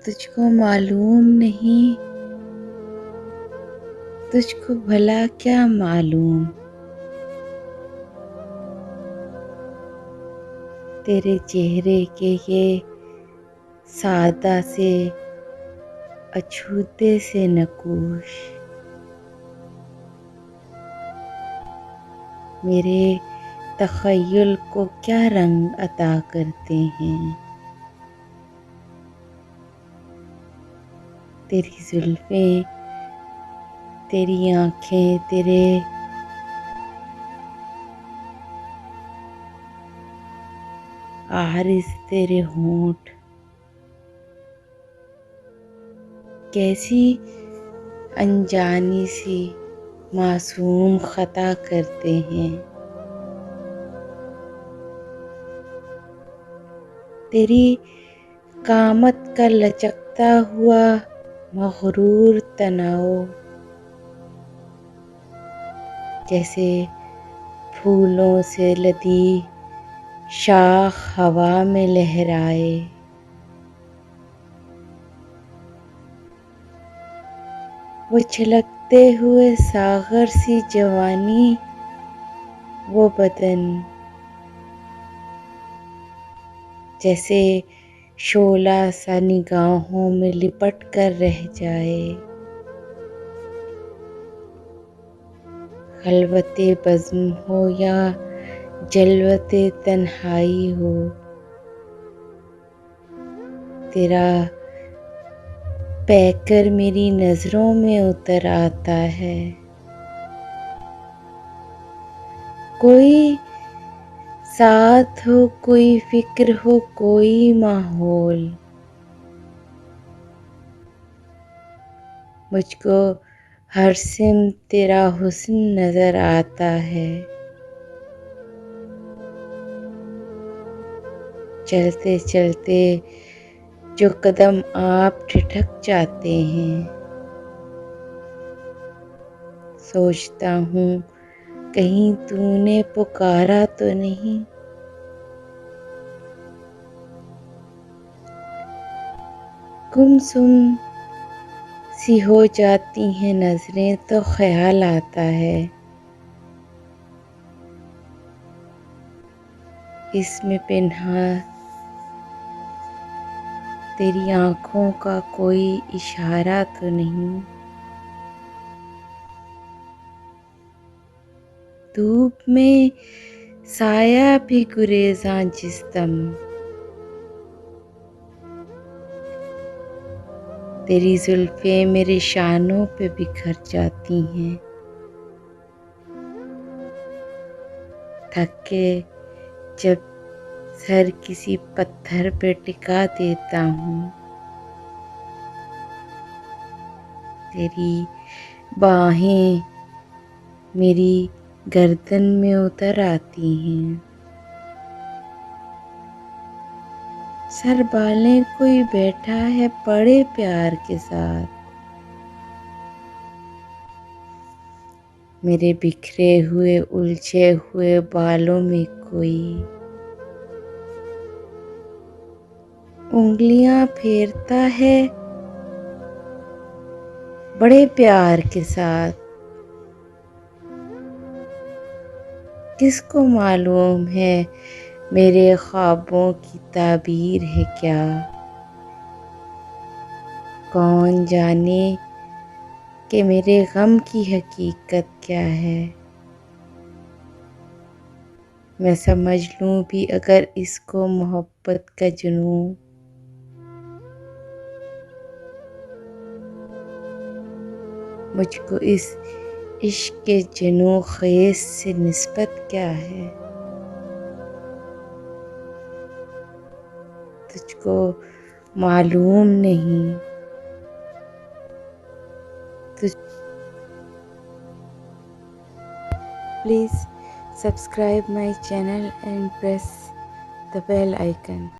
तुझको मालूम नहीं, तुझको भला क्या मालूम, तेरे चेहरे के ये सादा से अछूते से नकूश मेरे तख़य्युल को क्या रंग अता करते हैं। तेरी जुल्फ़ें, तेरी आँखें, तेरे आरिज़, तेरे होंठ कैसी अनजानी सी मासूम ख़ता करते हैं। तेरी कामत का लचकता हुआ मग़रूर तनाव जैसे फूलों से लदी शाख हवा में लहराए। वो छलकते हुए सागर सी जवानी, वो बदन जैसे शोला सा निगाहों में लिपट कर रह जाए। खलवते बज़्म हो या जलवते तन्हाई हो, तेरा पैकर मेरी नज़रों में उतर आता है। कोई साथ हो, कोई फ़िक्र हो, कोई माहौल, मुझको हर सिमत तेरा हुस्न नज़र आता है। चलते चलते जो कदम आप ठिठक जाते हैं, सोचता हूँ कहीं तूने पुकारा तो नहीं। गुमसुम सी हो जाती हैं नज़रें तो ख्याल आता है, इसमें पिन्हा तेरी आँखों का कोई इशारा तो नहीं। धूप में साया भी गुरेज़ां जिस्म, तेरी जुल्फ़ें मेरे शानों पे बिखर जाती हैं। थक के जब सर किसी पत्थर पे टिका देता हूँ, तेरी बाहें मेरी गर्दन में उतर आती हैं। सरबालें कोई बैठा है बड़े प्यार के साथ, मेरे बिखरे हुए उलझे हुए बालों में कोई उंगलियां फेरता है बड़े प्यार के साथ। किसको मालूम है मेरे ख्वाबों की ताबीर है क्या, कौन जाने कि मेरे गम की हकीकत क्या है। मैं समझ लूँ भी अगर इसको मोहब्बत का जुनून, मुझको इस इश्क के जुनून ख़ेज़ से निस्बत क्या है। तुझको मालूम नहीं, तुझ Please subscribe my channel and press the bell icon.